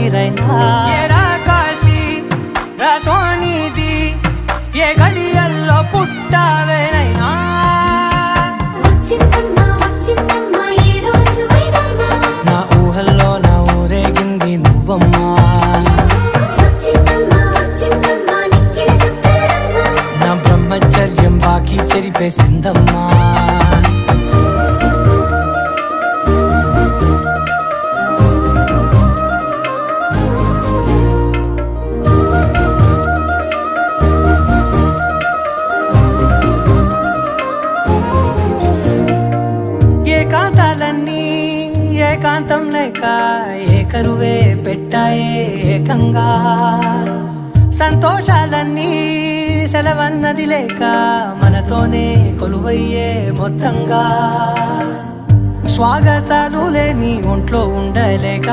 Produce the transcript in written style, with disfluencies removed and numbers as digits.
ఊపిరైనా కాశీ సోనిది ఏ గడియల్లో పుట్టావేనైనా నా ఊహల్లో నా ఊరేగింది నువ్వమ్మా నా బ్రహ్మచర్యం బాకీ చెరిపేసిందమ్మా ఏకాంతాలన్నీ ఏకాంతం లేక ఏకరువే పెట్టాయే ఏకంగా సంతోషాలన్నీ సెలవన్నది లేక మనతోనే కొలువయ్యే మొత్తంగా స్వాగతాలు లేని ఒంట్లో ఉండలేక